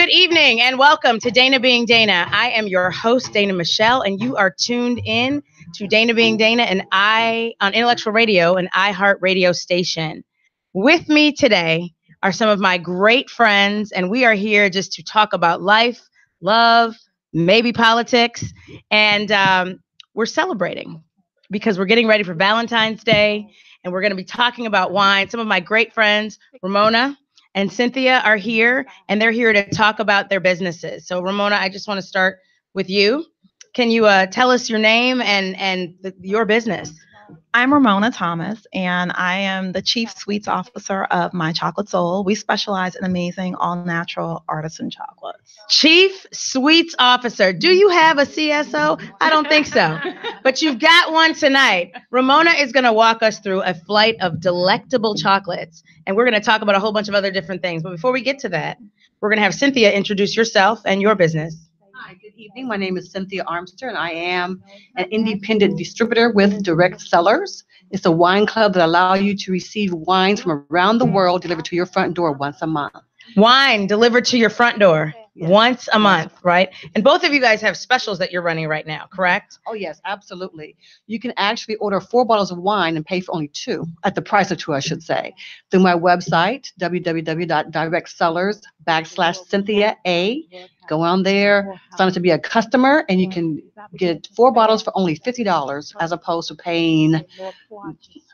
Good evening and welcome to Dana Being Dana. I am your host, Dana Michelle, and you are tuned in to Dana Being Dana and on Intellectual Radio, an iHeart radio station. With me today are some of my great friends, and we are here just to talk about life, love, maybe politics, and we're celebrating because we're getting ready for Valentine's Day, and we're going to be talking about wine. Some of my great friends, Ramona and Cynthia, are here, and they're here to talk about their businesses. So, Ramona, I just want to start with you. Can you tell us your name and your business? I'm Ramona Thomas, and I am the Chief Sweets Officer of My Chocolate Soul. We specialize in amazing, all-natural artisan chocolates. Chief Sweets Officer. Do you have a CSO? I don't think so, but you've got one tonight. Ramona is going to walk us through a flight of delectable chocolates, and we're going to talk about a whole bunch of other different things. But before we get to that, we're going to have Cynthia introduce yourself and your business. Hi, good evening. My name is Cynthia Armster, and I am an independent distributor with Direct Sellers. It's a wine club that allows you to receive wines from around the world delivered to your front door once a month. Wine delivered to your front door once a month, right? And both of you guys have specials that you're running right now, correct? Oh, yes, absolutely. You can actually order 4 bottles of wine and pay for only 2, at the price of 2, I should say, through my website, www.directsellers.com/Cynthia A. Go on there, sign up to be a customer, and you can get 4 bottles for only $50 as opposed to paying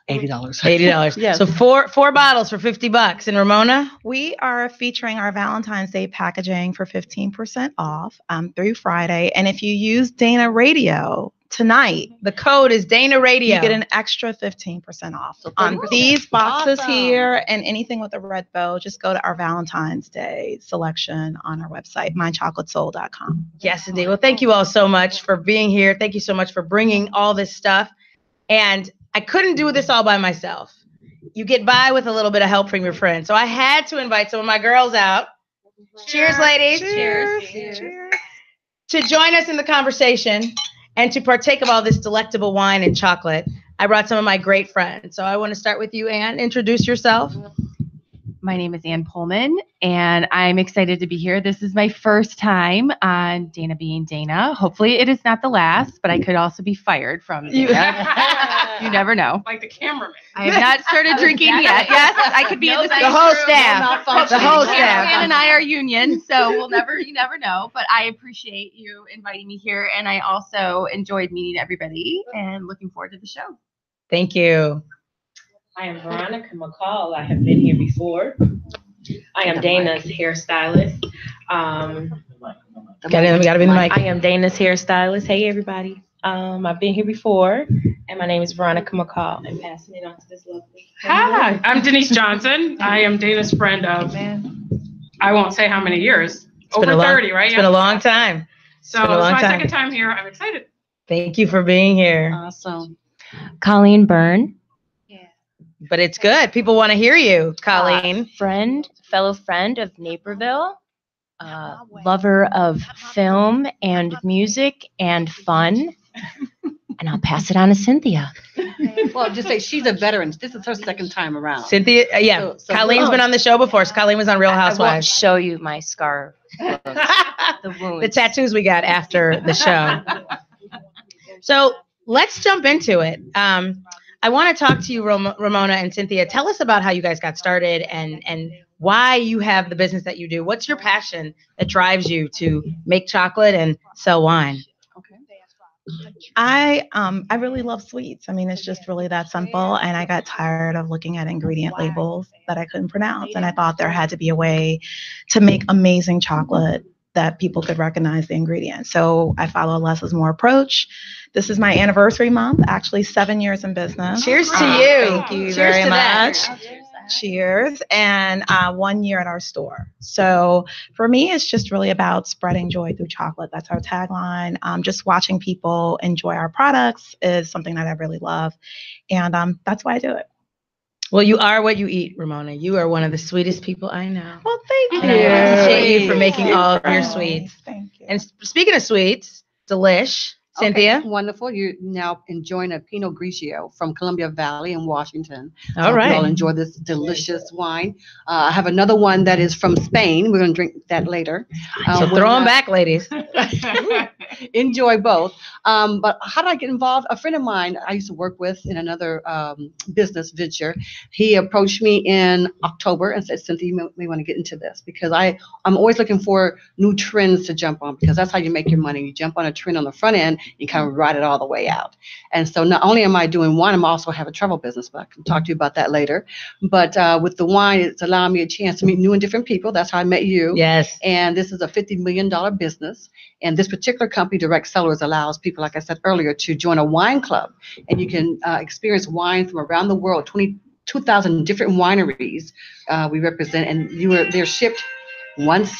$80. $80. Yes. So four bottles for $50. And Ramona? We are featuring our Valentine's Day packaging for 15% off through Friday. And if you use Dana Radio tonight, The code is Dana Radio. you get an extra 15% off. So On 30%. these boxes Awesome. here and anything with a red bow, just go to our Valentine's Day selection on our website, mychocolatesoul.com. Yes, indeed. Well, thank you all so much for being here. Thank you so much for bringing all this stuff. And I couldn't do this all by myself. You get by with a little bit of help from your friends. So I had to invite some of my girls out. Cheers, ladies. Cheers. To join us in the conversation and to partake of all this delectable wine and chocolate, I brought some of my great friends. So I want to start with you, Anne. Introduce yourself. My name is Ann Pullman, and I'm excited to be here. This is my first time on Dana Being Dana. Hopefully it is not the last, but I could also be fired from Dana. You never know. Like the cameraman. I have not started drinking yet. Yes, I could be in the The whole staff. The whole staff. Ann and I are union, so you never know. But I appreciate you inviting me here, and I also enjoyed meeting everybody and looking forward to the show. Thank you. I am Veronica McCall. I have been here before. I am Dana's hairstylist. We gotta be in the mic. I am Dana's hairstylist. Hey, everybody. I've been here before, and my name is Veronica McCall. I'm passing it on to this lovely. Hi, I'm Denise Johnson. I am Dana's friend of, I won't say how many years. Over 30, right? It's been a long time. So it's my second time here. I'm excited. Thank you for being here. Awesome. Colleen Byrne. But it's good. People want to hear you, Colleen. Fellow friend of Naperville, lover of film and music and fun. And I'll pass it on to Cynthia. Well, just say she's a veteran. This is her second time around. Cynthia, yeah. So Colleen's been on the show before. So Colleen was on Real I won't Housewives. show you my scar. The wounds. The tattoos we got after the show. So let's jump into it. I want to talk to you, Ramona and Cynthia. Tell us about how you guys got started and why you have the business that you do. What's your passion that drives you to make chocolate and sell wine? I really love sweets. I mean, it's just really that simple. And I got tired of looking at ingredient labels that I couldn't pronounce. And I thought there had to be a way to make amazing chocolate that people could recognize the ingredients. So I follow a less is more approach. This is my anniversary month, actually 7 years in business. Cheers to you. Thank you Cheers very to that. much. Cheers. And 1 year at our store. So for me, it's just really about spreading joy through chocolate. That's our tagline. Just watching people enjoy our products is something that I really love. And that's why I do it. Well, you are what you eat, Ramona. You are one of the sweetest people I know. Well, thank you. And I appreciate you for making all of your sweets. Thank you. And speaking of sweets, delish. Cynthia? Okay, wonderful. You're now enjoying a Pinot Grigio from Columbia Valley in Washington. So All right. you all enjoy this delicious wine. I have another one that is from Spain. We're going to drink that later. So throw them back, ladies. Enjoy both. But how did I get involved? A friend of mine I used to work with in another business venture, he approached me in October and said, Cynthia, you may want to get into this, because I'm always looking for new trends to jump on, because that's how you make your money. You jump on a trend on the front end, you kind of ride it all the way out. And so not only am I doing wine, I'm also have a travel business, but I can talk to you about that later. But with the wine, it's allowing me a chance to meet new and different people. That's how I met you. Yes. And this is a $50 million business. And this particular company, Direct Sellers, allows people, like I said earlier, to join a wine club. And you can experience wine from around the world, 22,000 different wineries we represent. And they're shipped once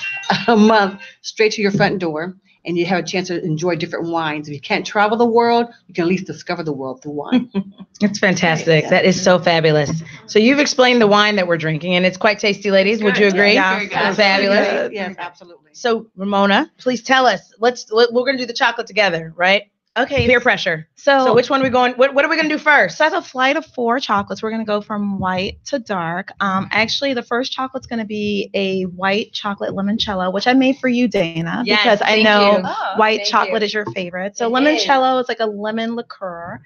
a month straight to your front door. And you have a chance to enjoy different wines. If you can't travel the world, you can at least discover the world through wine. It's fantastic. That is so fabulous. So you've explained the wine that we're drinking, and it's quite tasty, ladies. Would you agree? Yeah. It's fabulous. Yes, absolutely. So Ramona, please tell us. We're going to do the chocolate together, right? Okay. Peer pressure. So So which one are we going? What are we going to do first? So I have a flight of 4 chocolates. We're going to go from white to dark. Actually, the first chocolate's going to be a white chocolate limoncello, which I made for you, Dana, Yes, because I thank know you. white thank chocolate you. is your favorite. So It limoncello is like a lemon liqueur.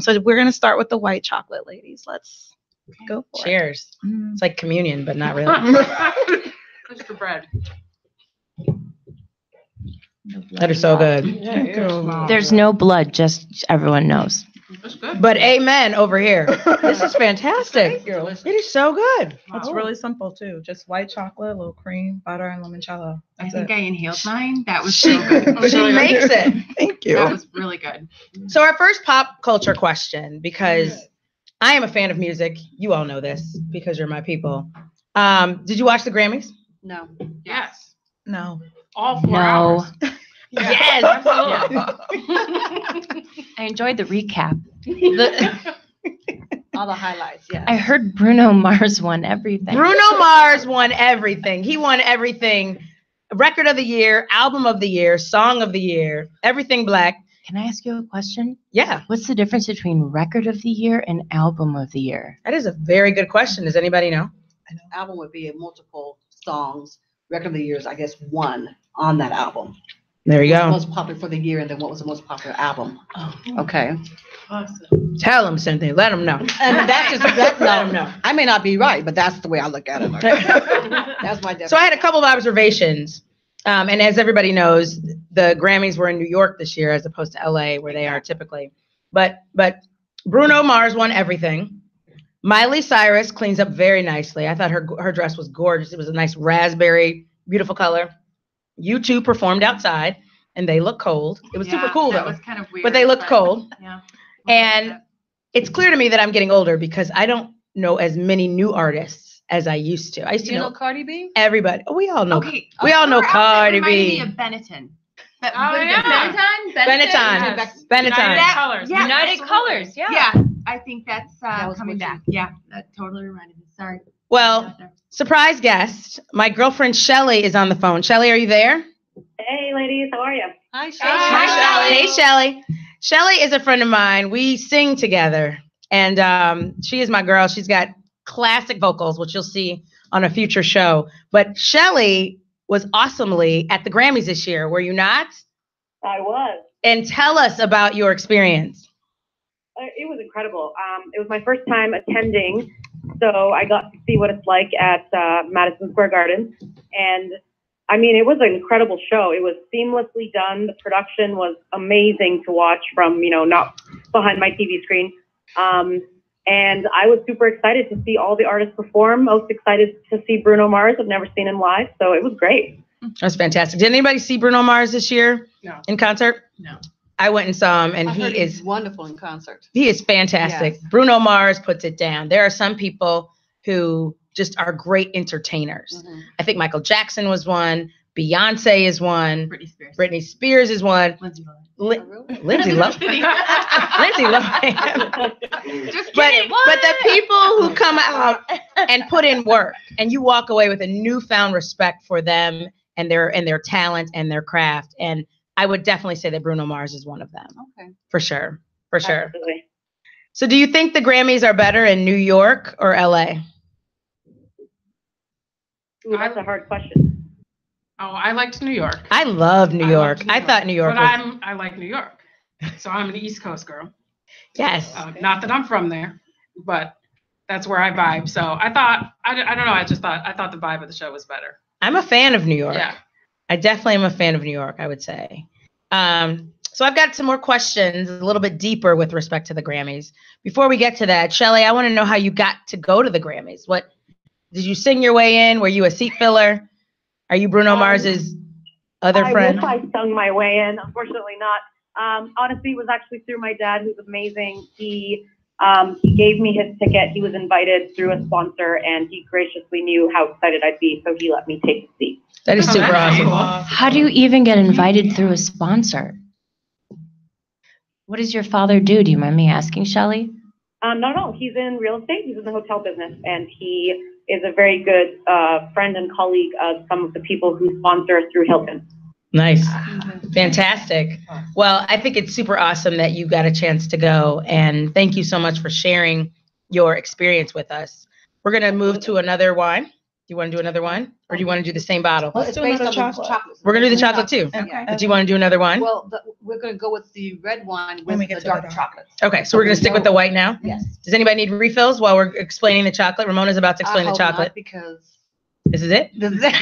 So we're going to start with the white chocolate, ladies. Let's go for Cheers. it. Mm. It's like communion, but not really. Just the bread. That is so good. There's no blood, just everyone knows. That's good. But amen over here. This is fantastic. It is so good. It's really simple too. Just white chocolate, a little cream, butter, and limoncello. I That's think it. I inhaled mine. That was so good. She makes it. Thank That you. was really good. So our first pop culture question, because I am a fan of music. You all know this because you're my people. Did you watch the Grammys? No. Yes. No. All 4 No. hours. Yes. I enjoyed the recap. All the highlights, yes. I heard Bruno Mars won everything. Bruno Mars won everything. He won everything. Record of the year, album of the year, song of the year, everything black. Can I ask you a question? Yeah, What's the difference between record of the year and album of the year? that is a very good question. Does anybody know? Album would be multiple songs. Record of the year is, I guess, one on that album. There you What's go. most popular for the year, and then what was the most popular album? Okay. Awesome. Tell them something. Let them know. And that's just Let them know. I may not be right, but that's the way I look at it. That's my definition. So I had a couple of observations. And as everybody knows, the Grammys were in New York this year as opposed to LA where they are typically. But Bruno Mars won everything. Miley Cyrus cleans up very nicely. I thought her dress was gorgeous. It was a nice raspberry, beautiful color. U2 performed outside and they look cold. It was super cool That though. was kind of weird. But they looked cold. Yeah. And it's clear to me that I'm getting older because I don't know as many new artists as I used to. I used to You know know Cardi B? everybody. We all know. Okay. We all know Cardi Reminded B. me of Benetton. Oh, yeah. Benetton. Benetton. United Colors. Yeah, United absolutely. Colors, yeah. Yeah, I think that's That was coming what you- back. Yeah, that totally reminded me. Sorry. Well, surprise guest. My girlfriend Shelly is on the phone. Shelly, are you there? Hey, ladies, how are you? Hi, Hi, Shelly. Hey, Shelly. Shelly is a friend of mine. We sing together, and she is my girl. She's got classic vocals, which you'll see on a future show. But Shelly was awesomely at the Grammys this year, were you not? I was. And tell us about your experience. It was incredible. It was my first time attending, so I got to see what it's like at Madison Square Garden. And I mean, it was an incredible show. It was seamlessly done. The production was amazing to watch from, not behind my TV screen. And I was super excited to see all the artists perform. Most excited to see Bruno Mars. I've never seen him live, so it was great. That's fantastic. Did anybody see Bruno Mars this year? No. In concert? No. I went and saw him, and I heard he he's is wonderful in concert. He is fantastic. Yes. Bruno Mars puts it down. There are some people who just are great entertainers. Mhm. I think Michael Jackson was one. Beyonce is one. Britney Spears. Britney Spears is one. Lindsay Lohan. Oh, really? Lindsay Lohan. Lindsay Lohan. Just But kidding. the people who come out and put in work, and you walk away with a newfound respect for them and their talent and their craft. And I would definitely say that Bruno Mars is one of them. Okay. For sure. For sure. Absolutely. So do you think the Grammys are better in New York or LA? Ooh, that's a hard question. Oh, I liked New York. I love New York. loved New I thought New York But was... I like New York. So I'm an East Coast girl. Yes. Not that I'm from there, but that's where I vibe. So I thought, I don't know, I thought the vibe of the show was better. I'm a fan of New York. Yeah. I definitely am a fan of New York, I would say. So I've got some more questions a little bit deeper with respect to the Grammys. Before we get to that, Shelley, I want to know how you got to go to the Grammys. What did you sing your way in? Were you a seat filler? Are you Bruno Mars's other friend? I wish I sung my way in. Unfortunately not. Honestly, it was actually through my dad, who's amazing. He gave me his ticket. He was invited through a sponsor, and he graciously knew how excited I'd be, so he let me take the seat. That is super awesome. How do you even get invited through a sponsor? What does your father do? Do you mind me asking, Shelley? No. He's in real estate. He's in the hotel business, and he is a very good friend and colleague of some of the people who sponsor through Hilton. Nice. Fantastic. Well, I think it's super awesome that you got a chance to go, and thank you so much for sharing your experience with us. We're going to move to another wine. Do you want to do another one, or do you want to do the same bottle? It's based on the chocolate. We're going to do the chocolate too. Okay. Do you want to do another one? Well, we're going to go with the red wine with the dark chocolate. Okay, so we're going to stick with the white now? Yes. Does anybody need refills while we're explaining the chocolate? Ramona's about to explain the hope chocolate. not, because This is it? this is it.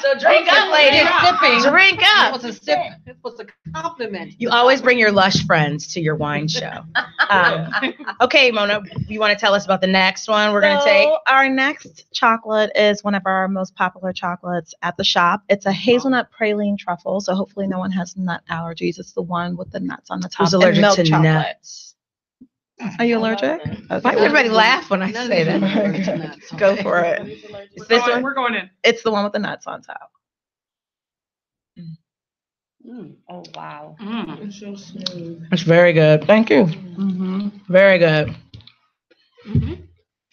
So drink up, ladies. Sipping. Drink up. It was a sip. It was a compliment. You always bring your lush friends to your wine show. Okay, Mona, you want to tell us about the next one we're going to take? Our next chocolate is one of our most popular chocolates at the shop. It's a hazelnut praline truffle, so hopefully no one has nut allergies. It's the one with the nuts on the top. Who's allergic milk to chocolate. nuts? Are you allergic? Why does everybody laugh when I say that? that. Go for it. It's this one? We're going in. It's the one with the nuts on top. Oh, wow. It's very good. Thank you. Very good.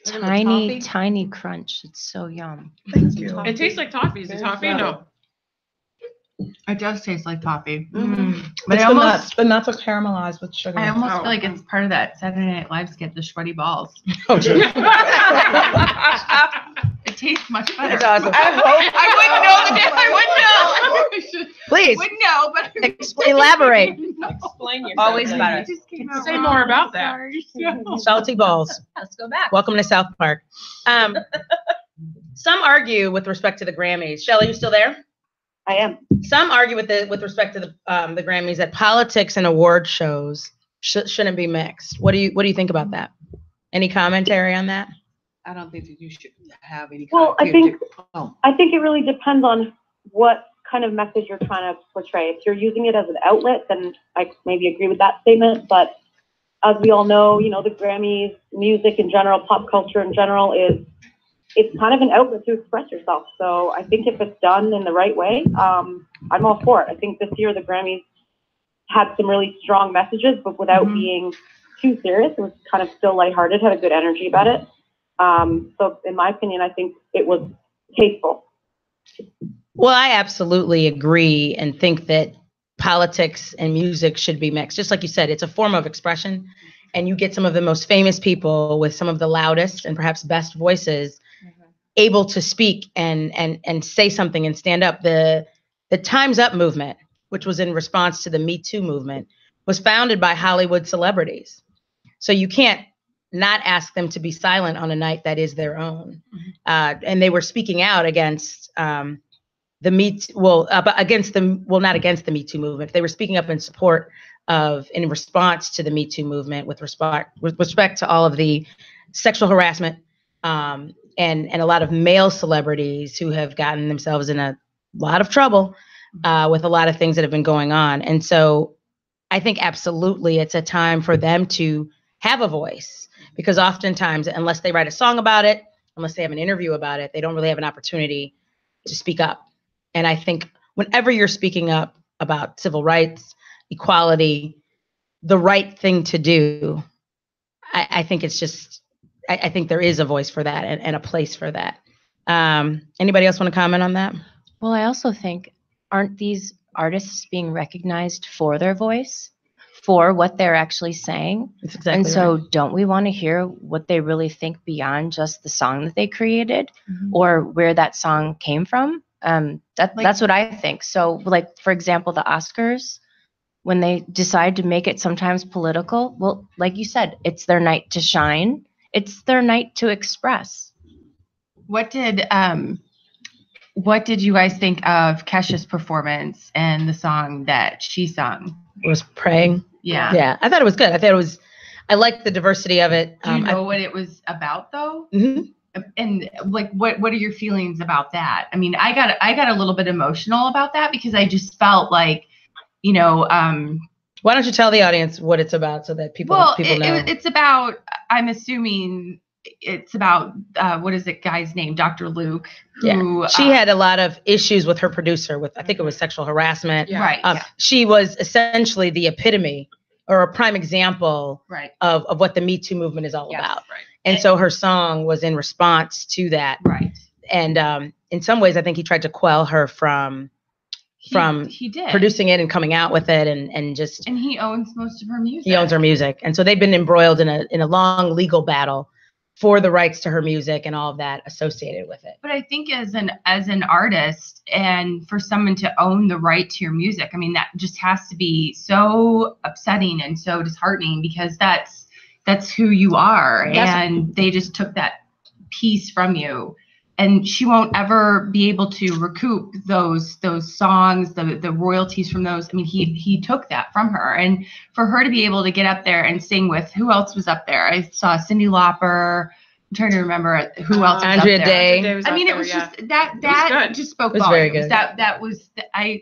Tiny, tiny crunch. It's so yum. Thank you. It tastes like toffee. Is it toffee? No. It does taste like toffee. But But it's I the almost, nuts. The nuts are caramelized with sugar. I almost feel like it's part of that Saturday Night Live skit, the sweaty balls. Oh, geez. It tastes much better. That's awesome. I wouldn't know. Please, Wouldn't know, but elaborate. Explain yourself. Always better. Say more about that. Salty balls. Let's go back. Welcome to South Park. Some argue with respect to the Grammys. Shelley, you still there? I am. Some argue with respect to the Grammys that politics and award shows shouldn't be mixed. What do you think about that? Any commentary on that? I don't think that you should have any. Well, I think Oh. it really depends on what kind of message you're trying to portray. If you're using it as an outlet, then I maybe agree with that statement. But as we all know, the Grammys, music in general, pop culture in general it's kind of an outlet to express yourself. So I think if it's done in the right way, I'm all for it. I think this year the Grammys had some really strong messages, but without being too serious. It was kind of still lighthearted, had a good energy about it. So in my opinion, I think it was tasteful. Well, I absolutely agree and think that politics and music should be mixed. Just like you said, it's a form of expression, and you get some of the most famous people with some of the loudest and perhaps best voices able to speak and say something and stand up. The Time's Up movement, which was in response to the Me Too movement, was founded by Hollywood celebrities. So you can't not ask them to be silent on a night that is their own. And they were speaking out against not against the Me Too movement. They were speaking up in support of, in response to the Me Too movement with respect to all of the sexual harassment and a lot of male celebrities who have gotten themselves in a lot of trouble with a lot of things that have been going on. And so I think absolutely it's a time for them to have a voice, because oftentimes, unless they write a song about it, unless they have an interview about it, they don't really have an opportunity to speak up. And I think whenever you're speaking up about civil rights, equality, the right thing to do, I think it's just, I think there is a voice for that and a place for that. Anybody else want to comment on that? Well, I also think, aren't these artists being recognized for their voice, for what they're actually saying. That's exactly And so right. don't we want to hear what they really think beyond just the song that they created or where that song came from? That's what I think. So like, for example, the Oscars, when they decide to make it sometimes political, well, like you said, it's their night to shine. It's their night to express. What did you guys think of Kesha's performance and the song that she sung? It was Praying. Yeah. Yeah, I thought it was good. I liked the diversity of it. Do you know what it was about though? Mhm. And like, what are your feelings about that? I mean, I got a little bit emotional about that because I just felt like, you know, Why don't you tell the audience what it's about so that people know? It's about, I'm assuming it's about, what is it guy's name? Dr. Luke. Who, she had a lot of issues with her producer with, I think it was sexual harassment. Yeah. Right. She was essentially the epitome or a prime example of what the Me Too movement is all about. Right. And so her song was in response to that. Right. And in some ways, I think he tried to quell her from he did. producing it and coming out with it and he owns most of her music. He owns her music. And so they've been embroiled in a long legal battle for the rights to her music and all of that associated with it. But I think as an artist and for someone to own the right to your music, I mean, that just has to be so upsetting and so disheartening because that's who you are. And they just took that piece from you. And she won't ever be able to recoup those songs, the royalties from those. I mean, he took that from her. And for her to be able to get up there and sing with, who else was up there? I saw Cyndi Lauper. I'm trying to remember who else was Andrea up there. Day. I mean, it was just that just spoke volumes. Very good. That was, I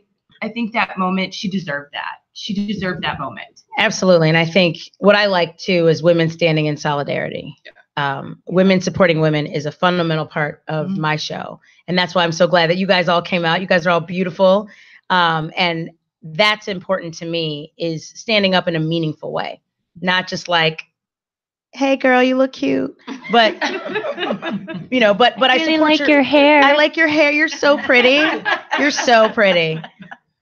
think that moment, she deserved that. She deserved that moment. Absolutely. And I think what I like too is women standing in solidarity. Women supporting women is a fundamental part of my show. And that's why I'm so glad that you guys all came out. You guys are all beautiful. And that's important to me, is standing up in a meaningful way, not just like, hey girl, you look cute. But, you know, but I really like your hair. I like your hair. You're so pretty. You're so pretty.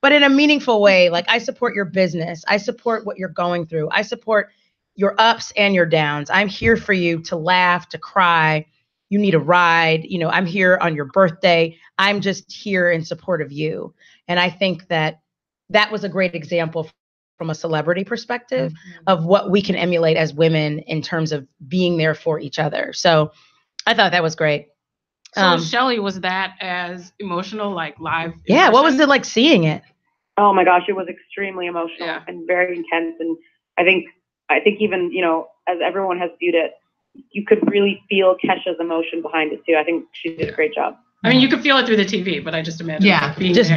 But in a meaningful way, like I support your business. I support what you're going through. I support your ups and your downs. I'm here for you to laugh, to cry. You need a ride. You know, I'm here on your birthday. I'm just here in support of you. And I think that was a great example from a celebrity perspective of what we can emulate as women in terms of being there for each other. So I thought that was great. So Shelly, was that as emotional, like live? Yeah. What was it like seeing it? Oh my gosh, it was extremely emotional and very intense. And I think even, you know, as everyone has viewed it, you could really feel Kesha's emotion behind it too. I think she did a great job. I mean, you could feel it through the TV, but I just imagine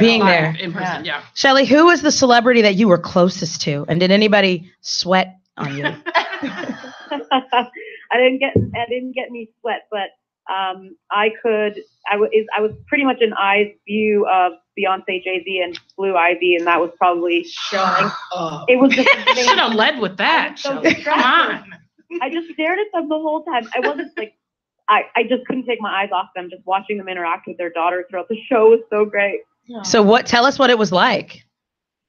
being there in person. Yeah. Shelly, who was the celebrity that you were closest to, and did anybody sweat on you? I didn't get any sweat, but I was pretty much an eye's view of Beyonce, Jay-Z, and Blue Ivy, and that was probably showing. It was just should have led with that. So come on. I just stared at them the whole time. I wasn't like, I just couldn't take my eyes off them. Just watching them interact with their daughter throughout the show was so great. So tell us what it was like.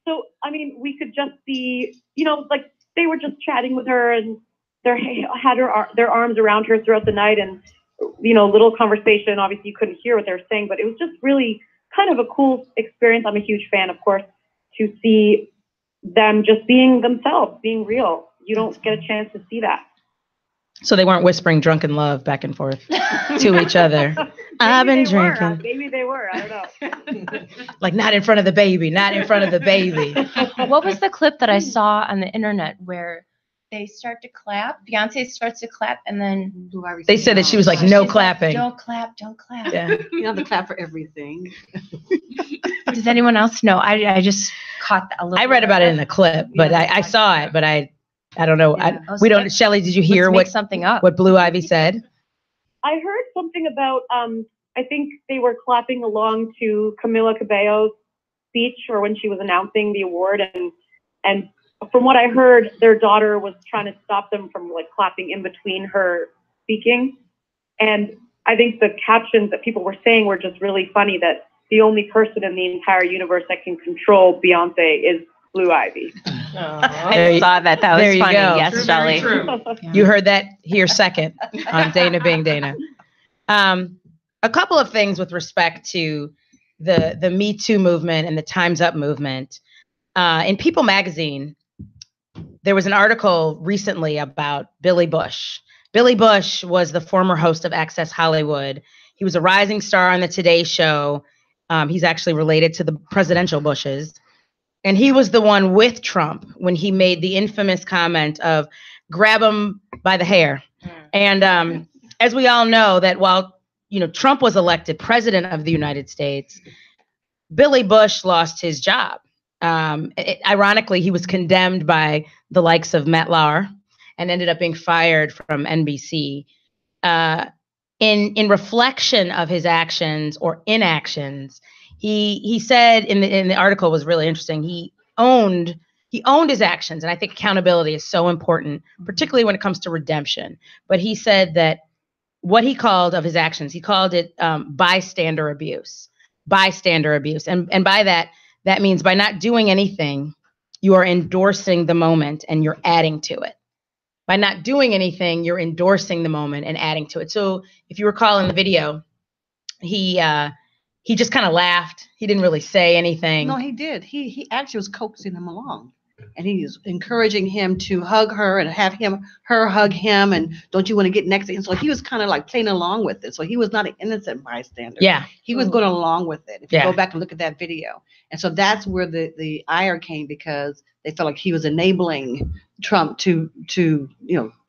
So, I mean, we could just see, you know, like they were just chatting with her and had their arms around her throughout the night, and, you know, little conversation. Obviously you couldn't hear what they were saying, but it was just really kind of a cool experience. I'm a huge fan, of course, to see them just being themselves, being real. You don't get a chance to see that. So they weren't whispering drunken love back and forth to each other. I've been drinking. Maybe they were. I don't know. Like, not in front of the baby, not in front of the baby. What was the clip that I saw on the internet where they start to clap? Beyonce starts to clap, and then they said that she was like, no clapping. Don't clap, don't clap. Yeah. You have to clap for everything. Does anyone else know? I just caught a little. I read about it in the clip, but I saw it, but I don't know. Yeah. We don't. Shelly, did you hear what Blue Ivy said? I heard something about. I think they were clapping along to Camila Cabello's speech, or when she was announcing the award, and from what I heard, their daughter was trying to stop them from like clapping in between her speaking. And I think the captions that people were saying were just really funny, that the only person in the entire universe that can control Beyonce is Blue Ivy. I saw that. That was there you funny. go. Yes, True, Shelly. very true. You heard that here second on Dana Being Dana. A couple of things with respect to the Me Too movement and the Time's Up movement. In People magazine, there was an article recently about Billy Bush. Billy Bush was the former host of Access Hollywood. He was a rising star on the Today Show. He's actually related to the presidential Bushes. And he was the one with Trump when he made the infamous comment of grab him by the hair. And as we all know, that while Trump was elected president of the United States, Billy Bush lost his job. Ironically, he was condemned by the likes of Matt Lauer and ended up being fired from NBC. In reflection of his actions or inactions, he said in the article was really interesting. He owned his actions, and I think accountability is so important, particularly when it comes to redemption. But he said that what he called of his actions, he called it bystander abuse. Bystander abuse, and by that means by not doing anything, you are endorsing the moment and you're adding to it. By not doing anything, you're endorsing the moment and adding to it. So if you recall in the video, he just kind of laughed. He didn't really say anything. No, he did. He actually was coaxing him along. And he's encouraging him to hug her and have her hug him. And don't you want to get next to him? So he was kind of like playing along with it. So he was not an innocent bystander. Yeah. He was going along with it. If you go back and look at that video. And so that's where the ire came, because they felt like he was enabling Trump to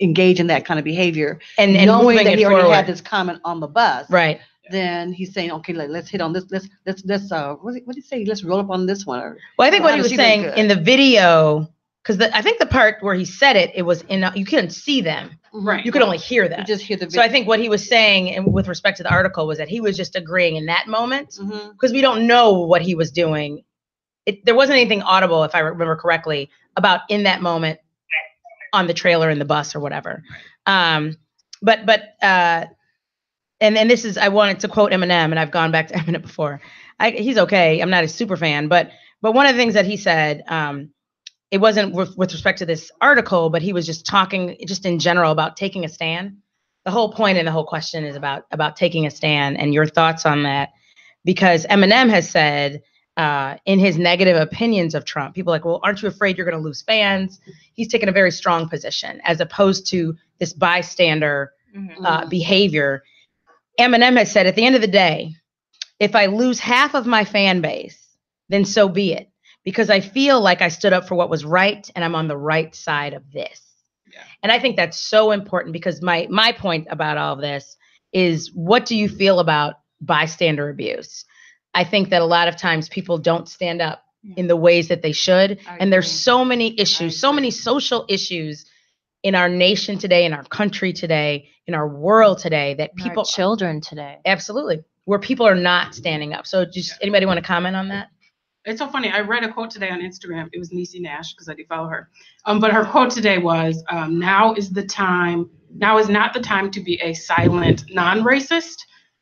engage in that kind of behavior. And knowing that he already had this comment on the bus. Right. Then he's saying, okay, let's hit on this. Let's what did he say? Let's roll up on this one. Well, I think what he was saying in the video, because I think the part where he said it was you couldn't see them. Right. You could only hear them. You just hear the video. So I think what he was saying, and with respect to the article, was that he was just agreeing in that moment, because we don't know what he was doing. There wasn't anything audible, if I remember correctly, about in that moment on the trailer in the bus or whatever. And this is, I wanted to quote Eminem, and I've gone back to Eminem before. He's okay. I'm not a super fan, but one of the things that he said, it wasn't with respect to this article, but he was just talking just in general about taking a stand. The whole point and the whole question is about taking a stand and your thoughts on that, because Eminem has said in his negative opinions of Trump, people are like, well, aren't you afraid you're going to lose fans? He's taken a very strong position as opposed to this bystander behavior. Eminem has said, at the end of the day, if I lose half of my fan base, then so be it, because I feel like I stood up for what was right and I'm on the right side of this. Yeah. And I think that's so important, because my point about all of this is, what do you feel about bystander abuse? I think that a lot of times people don't stand up in the ways that they should. And there's so many issues, so many social issues in our nation today, in our country today, in our world today, that people, children today, absolutely, where people are not standing up. So just anybody want to comment on that? It's so funny. I read a quote today on Instagram. It was Niecy Nash, because I do follow her. But her quote today was, now is not the time to be a silent non-racist,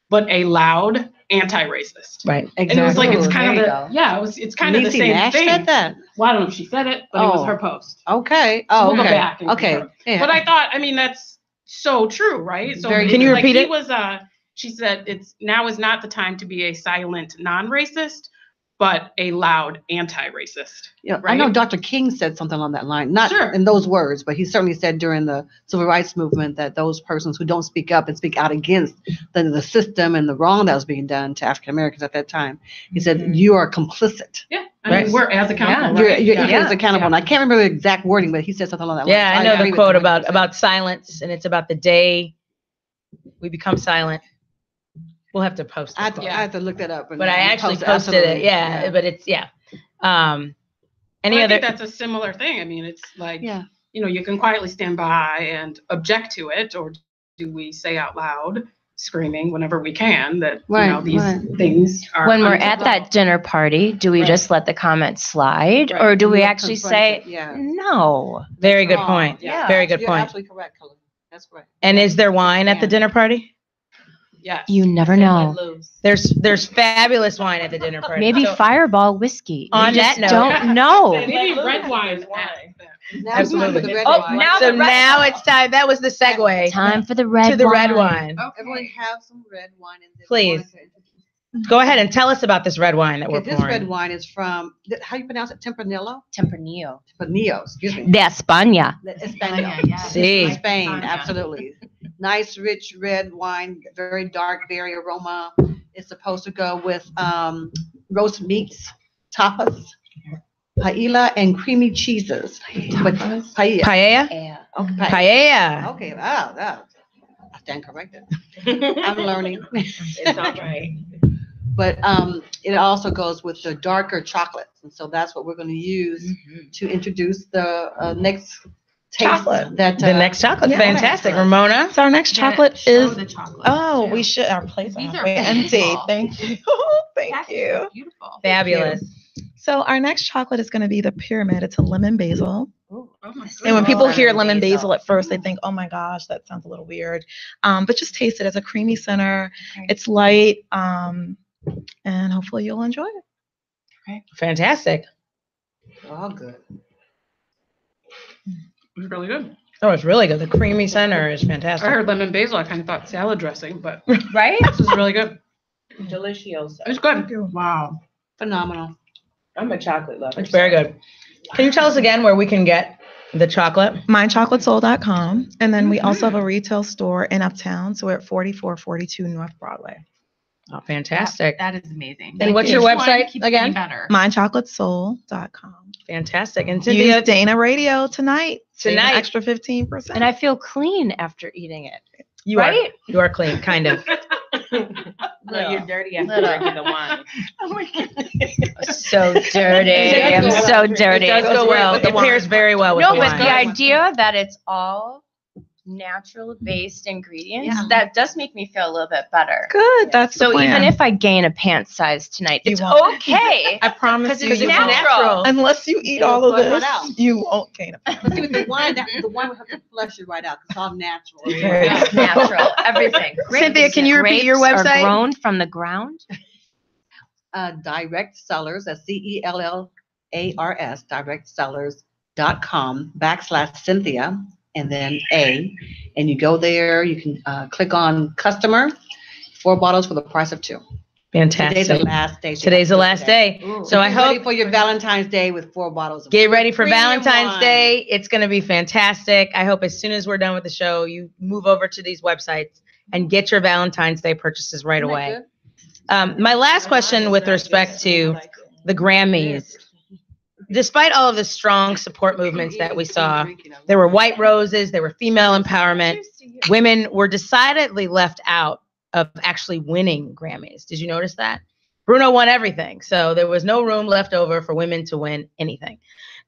but a loud anti-racist. Right. Exactly. And it was like, it's kind of it's kind of the same Nash thing. Said that. Well, I don't know if she said it, but it was her post. Okay. So we'll okay. go back. Okay. Yeah. But I thought, that's so true, right? So can you repeat it? She said, now is not the time to be a silent non-racist, but a loud anti-racist. Yeah, right? I know Dr. King said something along that line, not in those words, but he certainly said during the civil rights movement that those persons who don't speak up and speak out against the system and the wrong that was being done to African Americans at that time, he said, you are complicit. Yeah, we're as accountable. Right? You're as accountable. Yeah. And I can't remember the exact wording, but he said something along that line. Yeah, I know the quote about silence, and it's about the day we become silent. We'll have to post it. I have to look that up. But I actually posted it. Yeah, but it's, I think that's a similar thing. It's like, you can quietly stand by and object to it, or do we say out loud, screaming whenever we can that, these things are. When we're at that dinner party, do we just let the comments slide, or do we actually say, no? Very good point. Yeah. Very good point. Absolutely correct, Colin. That's correct. And is there wine at the dinner party? Yes. You never know. There's fabulous wine at the dinner party. Maybe So, Fireball whiskey. On You that just note- don't know. Maybe red wine. Absolutely. Now Now it's time. That was the segue Time for the red to the wine. red wine. Everyone have some red wine in there. Please. Go ahead and tell us about this red wine that we're Okay, this pouring. red wine is from, how do you pronounce it? Tempranillo? Tempranillo. Tempranillo, excuse me. De España. España. Sí. Spain, absolutely. Nice, rich red wine, very dark berry aroma. It's supposed to go with roast meats, tapas, paella, and creamy cheeses. But paella. Paella? Yeah. Okay, Paella. Okay, wow, I stand corrected. I'm learning. It's all right. But it also goes with the darker chocolates, and so that's what we're going to use to introduce the next taste. Chocolate. That The next chocolate. Yeah. Fantastic. Ramona? So our next chocolate Show is. the chocolate. Oh, we should. Our plates These are are empty. beautiful. Thank you. Thank That's you. beautiful. Fabulous. So our next chocolate is going to be the pyramid. It's a lemon basil. Oh my And when goodness. people hear lemon lemon basil. basil at first, they think, "Oh my gosh, that sounds a little weird." But just taste it as a creamy center. Okay. It's light, and hopefully you'll enjoy it. Fantastic. all good. It's really good. Oh, it's really good. The creamy center is I fantastic. heard lemon basil. I kind of thought salad dressing, but Right? this is really good. Delicioso. It's good. Wow. Phenomenal. I'm a chocolate lover. It's very good. Can you tell us again where we can get the chocolate? MyChocolateSoul.com. And then we also have a retail store in Uptown. So we're at 4442 North Broadway. Oh, fantastic. That is amazing. And what's Each your one website keeps again? getting Better. MyChocolateSoul.com. Fantastic. And Use Cynthia, Dana Radio tonight. Save an Tonight. extra 15%. And I feel clean after eating it. you right? you are clean, kind of. No, you're dirty after Little. drinking the wine. So dirty. I'm so dirty. It does go well. with the It pairs wine. very well with No, the but wine. the idea that it's all natural based ingredients, that does make me feel a little bit better. Good. That's the So plan. even if I gain a pant size tonight, You it's won't. okay. I promise 'Cause you, it's it's natural. Unless you eat It'll all of flush this, right out. you won't gain a But see, with the wine will have to flush it right out. 'Cause it's all natural. Very It's natural, everything. Cynthia, can you repeat your Grapes website? Are grown from the ground. Direct sellers, that's CELLARS, directsellers.com/Cynthia, and then A. And you go there, you can click on customer, 4 bottles for the price of 2. Today's the Fantastic. last day. Today's the last day. So I Get ready hope for your Valentine's Day with 4 bottles of get ready for premium Valentine's wine. Day. It's going to be fantastic. I hope as soon as we're done with the show, you move over to these websites and get your Valentine's Day purchases right Isn't that away. good? My last question with respect to the Grammys, despite all of the strong support movements that we saw, there were white roses, there were female empowerment. Women were decidedly left out of actually winning Grammys. Did you notice that? Bruno won everything, so there was no room left over for women to win anything.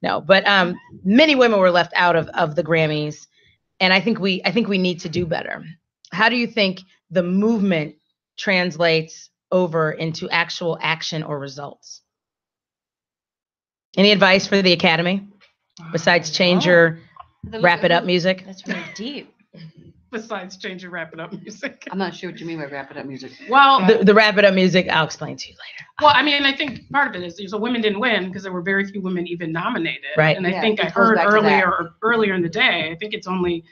No, but many women were left out of the Grammys, and I think we need to do better. How do you think the movement translates over into actual action or results? Any advice for the Academy besides change your wrap it up music? That's really deep. Besides change your wrap it up music. I'm not sure what you mean by wrap it up music. Well, The wrap it up music, I'll explain to you later. well, I mean, I think part of it is so women didn't win because there were very few women even nominated. Right. And I Yeah, think it I goes heard back to that. earlier in the day, I think it's only,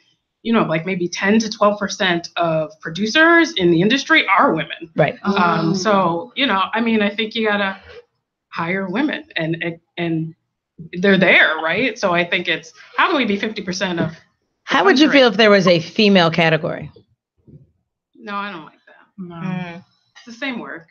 like maybe 10 to 12% of producers in the industry are women. Right. So, I mean, I think you gotta hire women and they're there, right? So I think it's, how can we be 50% of, How would you feel if there was a female category? no, I don't like that. Mm. It's the same work.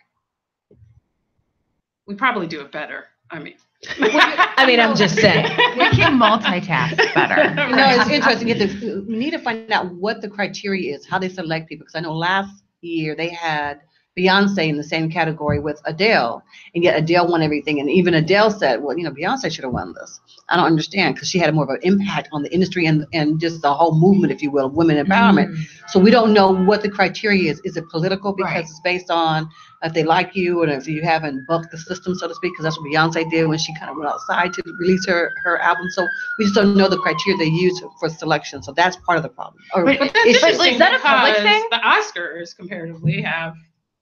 We probably do it better. I mean, I'm just saying. We can multitask better. It's interesting. We need to find out what the criteria is, how they select people. Because I know last year they had Beyonce in the same category with Adele, and yet Adele won everything. And even Adele said, well, Beyonce should have won this. I don't understand, because she had more of an impact on the industry and just the whole movement, if you will, of women empowerment. So we don't know what the criteria is. Is it political? Because it's based on if they like you and if you haven't bucked the system, so to speak, because that's what Beyonce did when she kind of went outside to release her album. So we just don't know the criteria they use for selection. So that's part of the problem. But that's interesting, is that a public because thing? The Oscars comparatively have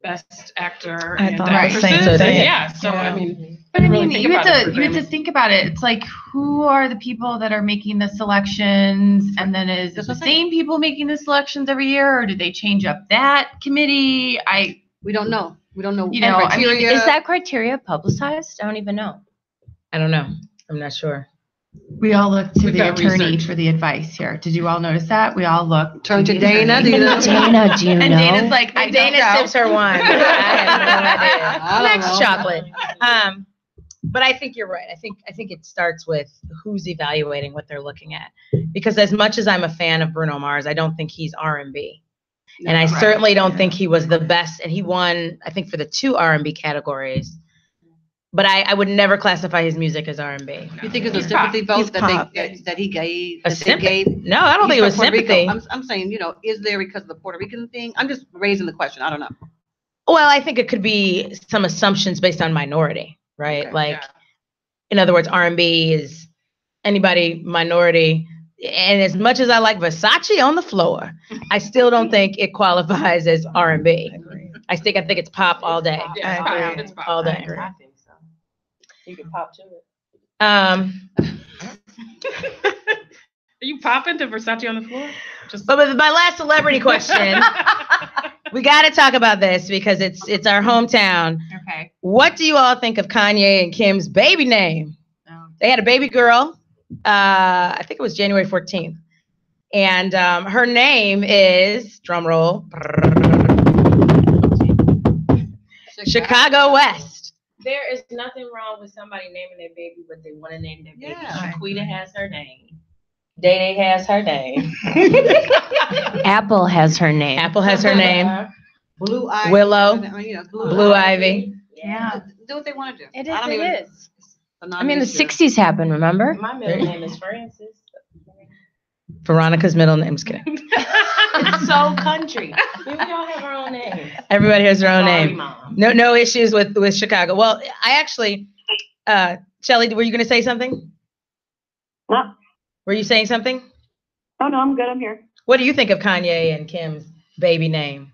Best Actor I and thought actresses. so too. I mean, But I really mean, think you about have it to for you have to think about it. It's like, who are the people that are making the selections, and then is it the same people making the selections every year, or do they change up that committee? We don't know. We don't know. Criteria. Is that criteria publicized? I don't even know. I don't know. I'm not sure. We all look to We've the got attorney research. for the advice here. Did you all notice that? We all look. Turn to the Dana. attorney. Do you know? Dana, do you And know? Dana's like, I Dana don't know. sips her wine. I have no idea. Next know. chocolate. But I think you're right. I think it starts with who's evaluating what they're looking at. Because as much as I'm a fan of Bruno Mars, I don't think he's R&B. And I certainly don't think he was the best. And he won, I think, for the 2 R&B categories. But I would never classify his music as R&B. You think it's a sympathy vote that he gave? No, I don't think it was sympathy. I'm saying, is there because of the Puerto Rican thing? I'm just raising the question. I don't know. Well, I think it could be some assumptions based on minority, right? Okay, in other words, R&B is anybody minority. And as much as I like Versace on the floor, I still don't think it qualifies as R&B. I think it's pop all day. Yeah, I agree. it's pop. All day. I think so. You can pop to it. Are you popping to Versace on the floor? But with my last celebrity question, we got to talk about this because it's our hometown. Okay. What do you all think of Kanye and Kim's baby name? They had a baby girl. I think it was January 14th. And her name is, drum roll, Chicago West. There is nothing wrong with somebody naming their baby what they want to name their baby. Yeah. Shaquita has her name. Day has her name. Apple has her name. Apple has her name. Blue Ivy. Willow. Blue Blue Ivy. Yeah. Do what they want to do. It is. I don't It even- is. I mean, the 60s happened, remember? My middle name is Francis. Veronica's middle name. Just kidding. It's so country. We all have our own names. Everybody has their own Sorry, name. Mom. No issues with Chicago. Well, I actually, Shelly, were you going to say something? No. Were you saying something? Oh, no, I'm good. I'm here. What do you think of Kanye and Kim's baby name?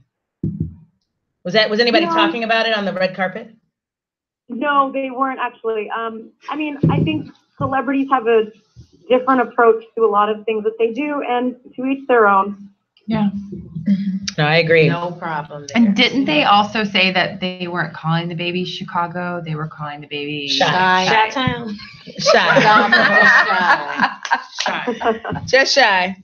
Was anybody talking about it on the red carpet? No, they weren't actually. I mean, I think celebrities have a different approach to a lot of things that they do, and to each their own. Yeah. No, I agree. No problem there. And didn't they also say that they weren't calling the baby Chicago? They were calling the baby Shy. Chi-town. Shy. Just shy.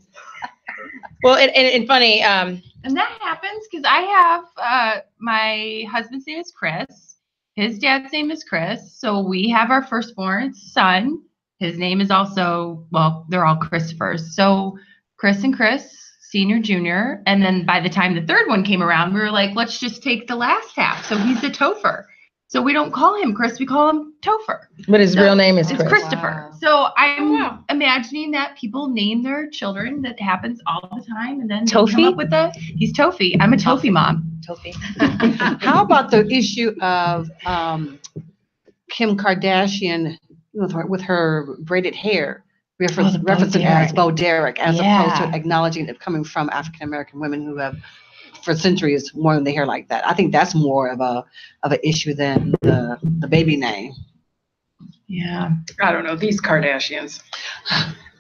Well, and funny. And that happens because I have my husband's name is Chris. His dad's name is Chris. So we have our firstborn son. His name is also, well, they're all Christophers. So Chris and Chris, senior, junior. And then by the time the third one came around, we were like, let's just take the last half. So he's a Topher. So we don't call him Chris, we call him Topher. But his real name is It's Chris. Christopher. So I'm imagining that people name their children. That happens all the time. And then they come Tofi? up with he's Tofi. I'm a Tofi mom. Tofi. How about the issue of Kim Kardashian with her braided hair, referencing her as Bo Derek, as opposed to acknowledging it coming from African American women who have, for centuries, worn their hair like that? I think that's more of an issue than the baby name. Yeah. I don't know, these Kardashians.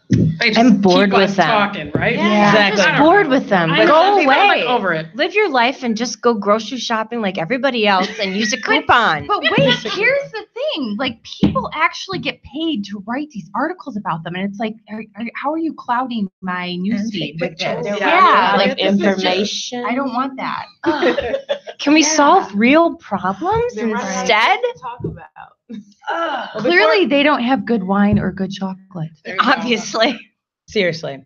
They just I'm bored keep with us them. talking, right? Yeah, Exactly. I'm just bored with them. I know, Go I'm like away. over it. Live your life and just go grocery shopping like everybody else and use a coupon. But wait, here's the thing. Like, people actually get paid to write these articles about them. And it's like, how are you clouding my newsfeed with this? Yeah, like this is just- information. I don't want that. Can we solve real problems Then why do I instead? talk about? Clearly, they don't have good wine or good chocolate. There you go. Obviously. Seriously.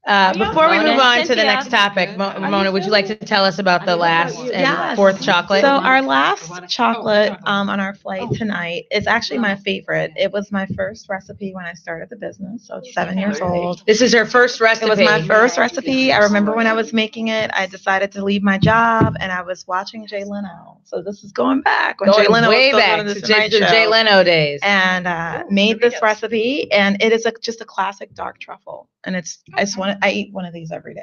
Before we move on to the Cynthia. next topic, Mona, would you like to tell us about the last and Yes. fourth chocolate? So our last chocolate on our flight tonight is actually my favorite. It was my first recipe when I started the business, so it's 7 years old. This is her first recipe. It was my first recipe. I remember when I was making it, I decided to leave my job, and I was watching Jay Leno. So this is going back when Jay Leno way was back on the to Tonight the Show. Jay Leno days. And made this recipe, and it is just a classic dark truffle. And I eat one of these every day.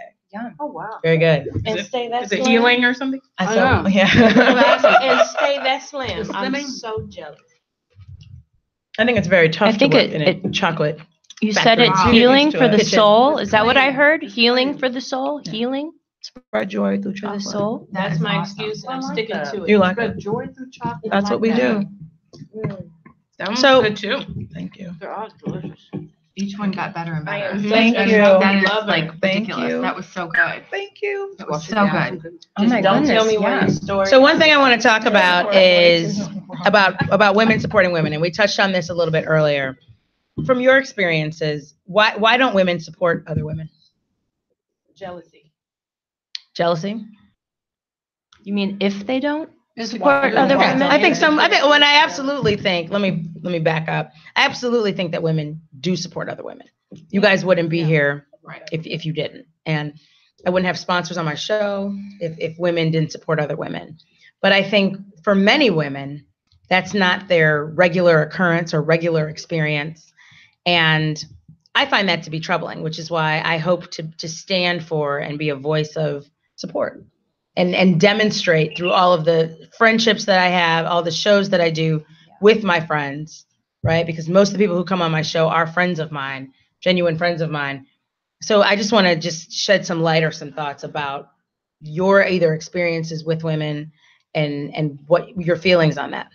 Oh, wow. Very good. And stay that Is it slim. healing or something? Yeah. And stay that slim. I'm Slimming? so jealous. I think it's very tough I think to work it- in chocolate. You Back said to it's it. healing To for a the kitchen. soul. Is that what I heard? Healing for the soul? Healing Spread joy through for chocolate. the soul? That's my excuse, and I'm sticking to it. You like it? Joy through chocolate. That's what we do. That one's So- good too. Thank you. They're all delicious. Each one got better and I better. am Thank such a you. That is lover. like Thank ridiculous. you. That was so good. Thank you. It was so good. Oh my Don't tell goodness, me yeah. what your story. So one thing I want to talk about is about women supporting women, and we touched on this a little bit earlier. From your experiences, why don't women support other women? Jealousy. Jealousy? You mean if they don't It's support wild. other Okay. women? I think when I absolutely think, let me back up. I absolutely think that women do support other women. You guys wouldn't be here Right. if you didn't. And I wouldn't have sponsors on my show if women didn't support other women. But I think for many women, that's not their regular occurrence or regular experience. And I find that to be troubling, which is why I hope to stand for and be a voice of support and demonstrate through all of the friendships that I have, all the shows that I do with my friends, right? Because most of the people who come on my show are friends of mine, genuine friends of mine. So I just want to just shed some light or some thoughts about your either experiences with women and what your feelings on that.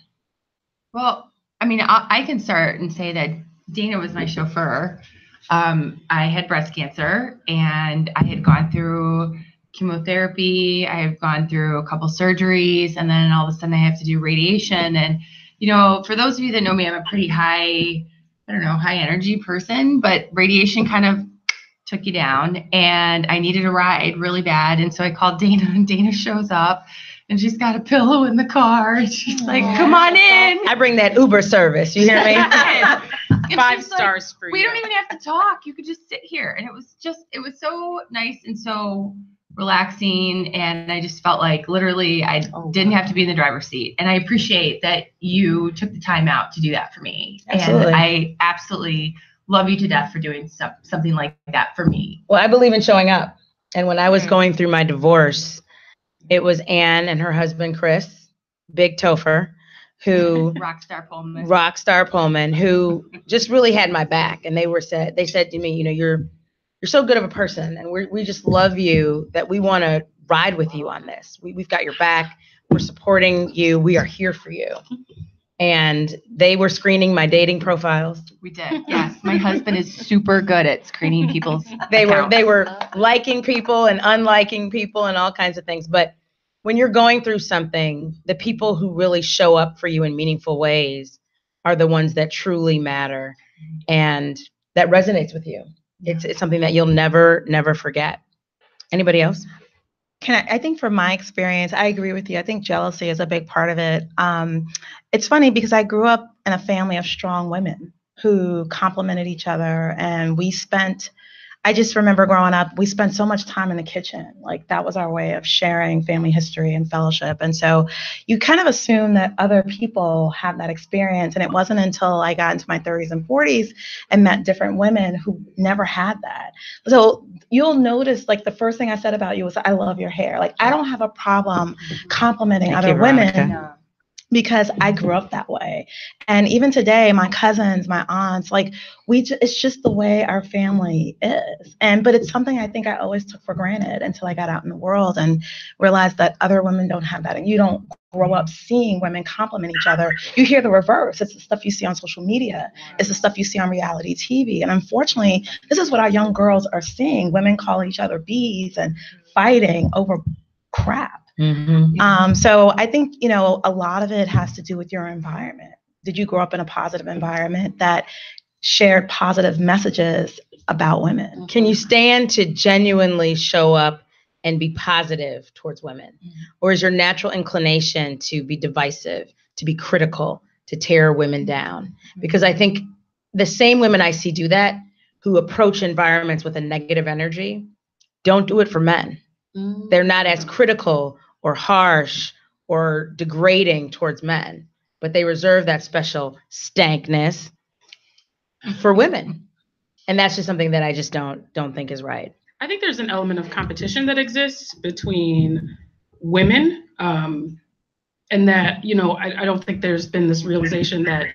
Well, I mean, I can start and say that Dana was my chauffeur. I had breast cancer and I had gone through chemotherapy. I have gone through a couple surgeries, and then all of a sudden I have to do radiation. And, you know, for those of you that know me, I'm a pretty high energy person, but radiation kind of took you down, and I needed a ride really bad. And so I called Dana, and Dana shows up, and she's got a pillow in the car, and she's like, come on in. I bring that Uber service, you hear me? And 5 she's like, stars for you. we don't even have to talk. You could just sit here. And it was so nice and so relaxing. And I just felt like literally I didn't have to be in the driver's seat. And I appreciate that you took the time out to do that for me. Absolutely. And I absolutely love you to death for doing something like that for me. Well, I believe in showing up. And when I was going through my divorce, it was Ann and her husband, Chris, Big Topher, who Rockstar Pullman, who just really had my back. And they said to me, you know, you're so good of a person, and we just love you that we want to ride with you on this. We've got your back. We're supporting you. We are here for you. And they were screening my dating profiles. We did. Yes. My husband is super good at screening people's They accounts. were liking people and unliking people and all kinds of things. But when you're going through something, the people who really show up for you in meaningful ways are the ones that truly matter. And that resonates with you. It's something that you'll never forget. Anybody else? I think from my experience, I agree with you. I think jealousy is a big part of it. It's funny because I grew up in a family of strong women who complemented each other. And I just remember growing up, we spent so much time in the kitchen. Like that was our way of sharing family history and fellowship. And so you kind of assume that other people have that experience. And it wasn't until I got into my 30s and 40s and met different women who never had that. So you'll notice, like, the first thing I said about you was, I love your hair. Like, I don't have a problem complimenting Thank other you, women. Veronica. Because I grew up that way. And even today, my cousins, my aunts, like it's just the way our family is. But it's something I think I always took for granted until I got out in the world and realized that other women don't have that. And you don't grow up seeing women compliment each other. You hear the reverse. It's the stuff you see on social media. It's the stuff you see on reality TV. And unfortunately, this is what our young girls are seeing. Women calling each other bees and fighting over crap. Mm-hmm. So I think, you know, a lot of it has to do with your environment. Did you grow up in a positive environment that shared positive messages about women? Can you stand to genuinely show up and be positive towards women? Or is your natural inclination to be divisive, to be critical, to tear women down? Because I think the same women I see do that, who approach environments with a negative energy, don't do it for men. They're not as critical or harsh or degrading towards men, but they reserve that special stankness for women. And that's just something that I just don't think is right. I think there's an element of competition that exists between women, and that, I don't think there's been this realization that,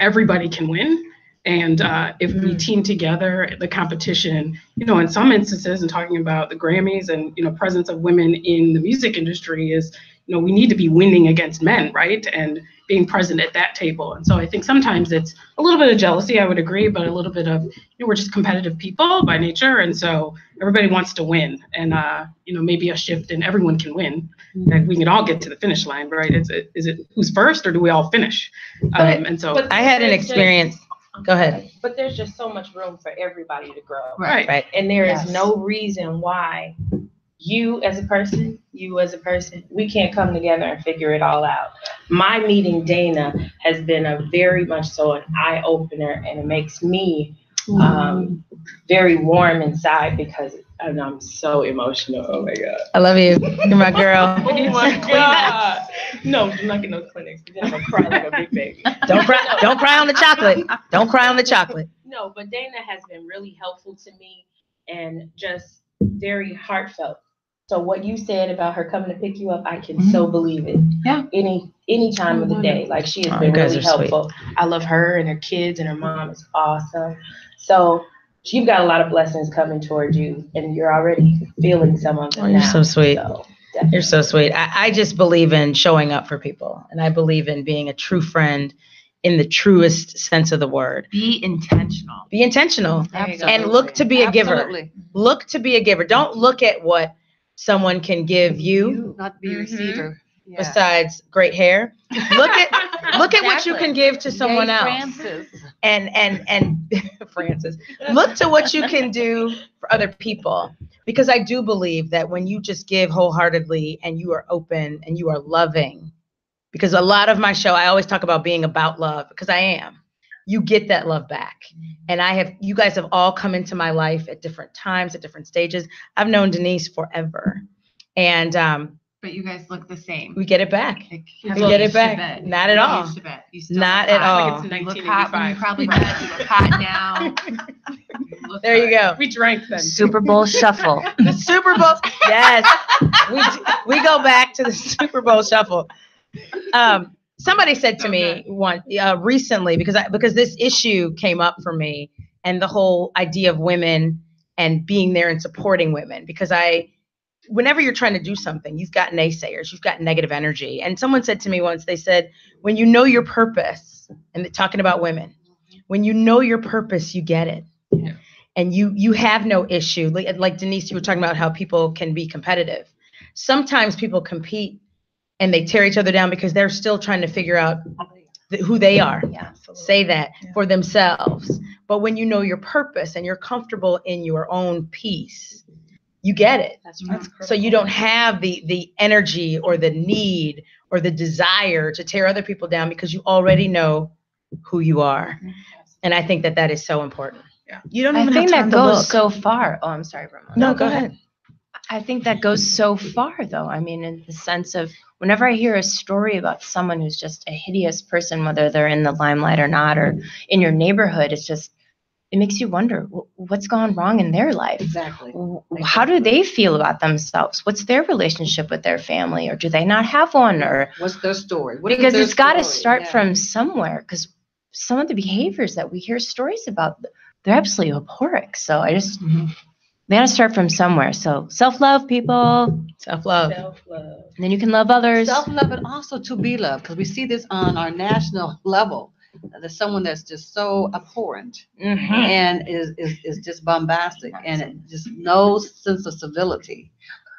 everybody can win. And if we team together, the competition, in some instances, and talking about the Grammys and, presence of women in the music industry is, we need to be winning against men, right? And being present at that table. And so I think sometimes it's a little bit of jealousy, I would agree, but a little bit of, we're just competitive people by nature. And so everybody wants to win. And, maybe a shift in everyone can win. And we can all get to the finish line, right? Is it who's first, or do we all finish? And so I had an experience. Go ahead. But there's just so much room for everybody to grow. Right. And there is no reason why you as a person, we can't come together and figure it all out. My meeting Dana has been a very much so an eye opener, and it makes me very warm inside because I'm so emotional. Oh my God. I love you. You're my girl. Oh my God. No, I'm not getting no clinics. I'm gonna cry like a big baby. Don't cry on the chocolate. Don't cry on the chocolate. No, but Dana has been really helpful to me and just very heartfelt. So what you said about her coming to pick you up, I can so believe it. Yeah. Any time of the day. Like, she has been really helpful. I love her and her kids, and her mom is awesome. So you've got a lot of blessings coming towards you, and you're already feeling some of them now. You're so sweet. So, you're so sweet. I just believe in showing up for people, and I believe in being a true friend in the truest sense of the word. Be intentional. Be intentional. Absolutely. And look to be a giver. Absolutely. Look to be a giver. Don't look at what someone can give you, not be a receiver. Yeah. besides great hair. Look at what you can give to someone else. Francis. And Francis, look to what you can do for other people, because I do believe that when you just give wholeheartedly and you are open and you are loving, because a lot of my show, I always talk about being about love, because I am. You get that love back. And you guys have all come into my life at different times, at different stages. I've known Denise forever. And but you guys look the same. we get it back. Like, We get it back. Not at all. You still Not look at hot. all. Like it's You look hot when you 1985. probably met. You look hot now. There you go. We drank then. Super Bowl shuffle. The Super Bowl. Yes. We go back to the Super Bowl shuffle. Somebody said to me recently, because this issue came up for me, and the whole idea of women and being there and supporting women, because whenever you're trying to do something, you've got naysayers, you've got negative energy. And someone said to me once, they said, when you know your purpose, and they're talking about women, when you know your purpose, you get it. Yeah. And you have no issue. Like Denise, you were talking about how people can be competitive. Sometimes people compete and they tear each other down because they're still trying to figure out who they are. Yeah, Say that for themselves. But when you know your purpose and you're comfortable in your own peace, you get it. That's So you don't have the energy or the need or the desire to tear other people down, because you already know who you are. And I think that is so important. Yeah. You don't I even think have time that to goes look. so far. Oh, I'm sorry, Ramona. No, go ahead. I think that goes so far, though. I mean, in the sense of whenever I hear a story about someone who's just a hideous person, whether they're in the limelight or not, or in your neighborhood, it makes you wonder what's gone wrong in their life. Exactly. How do they feel about themselves? What's their relationship with their family? Or do they not have one? Or What's their story? What is because their it's got to story? start Yeah. from somewhere. Because some of the behaviors that we hear stories about, they're absolutely abhorrent. So they got to start from somewhere. So self-love, people. Self-love. Self-love. And then you can love others. Self-love, and also to be loved, because we see this on our national level. There's someone that's just so abhorrent and is just bombastic, and it just no sense of civility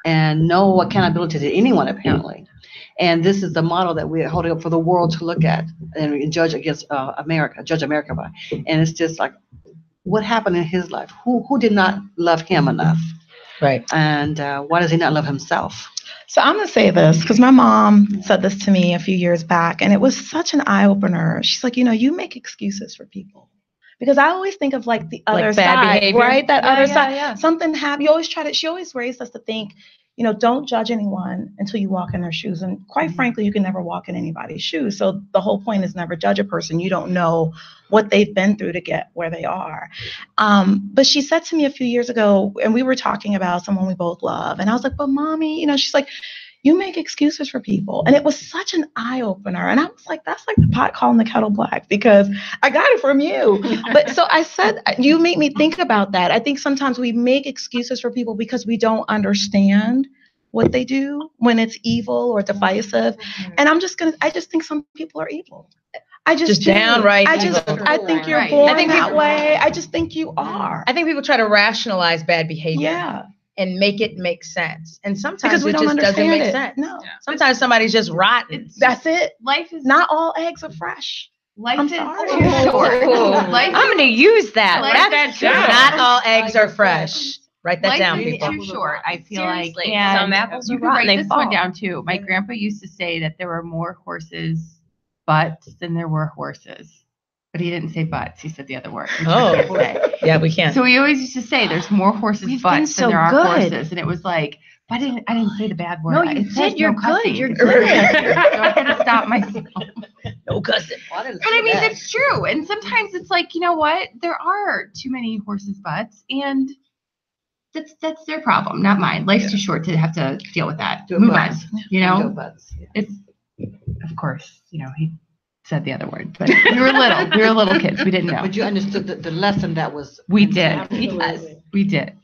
and no accountability to anyone, apparently. And this is the model that we're holding up for the world to look at and judge America by. And it's just like, what happened in his life? Who did not love him enough? Right. And why does he not love himself? So I'm going to say this because my mom said this to me a few years back, and it was such an eye-opener. She's like, you make excuses for people. Because I always think of like the other bad side, behavior? right? That other side. Yeah. Something happened. She always raised us to think, don't judge anyone until you walk in their shoes. And quite frankly, you can never walk in anybody's shoes. So the whole point is never judge a person. You don't know what they've been through to get where they are. But she said to me a few years ago, and we were talking about someone we both love. And I was like, but mommy, she's like, you make excuses for people. And it was such an eye opener. And I was like, that's like the pot calling the kettle black because I got it from you. But so I said, you make me think about that. I think sometimes we make excuses for people because we don't understand what they do when it's evil or divisive. And I just think some people are evil. I just downright evil. I think you're born that way. I just think you are. I think people try to rationalize bad behavior. Yeah. And make it make sense. And sometimes Because we it don't just doesn't understand make it. sense. No. Sometimes somebody's just rotten. That's it. Life is Not all eggs are fresh. life I'm is sorry. too short. I'm going to use that. Like That's that good. Not all eggs are fresh. Write that Life down, is people. too short, I feel like. Seriously, And some apples you are can rotten, write they this fall. one down too. My grandpa used to say that there were more horses' butts than there were horses. But he didn't say butts. He said the other word. Oh, yeah, we can't. So he always used to say there's more horses' We've been butts so than there are good. horses. And it was like, I didn't say the bad word. No, you It says did. You're no good. cussing. You're So good. I had to stop myself. No cussing. But I mean, it's true. And sometimes it's like, you know what? There are too many horses' butts, and that's their problem, not mine. Life's too short to have to deal with that. Move on. You know, it's of course, he said the other word, but we were little. We were little kids. We didn't know. But you understood the lesson that was. We did. Yes. We did.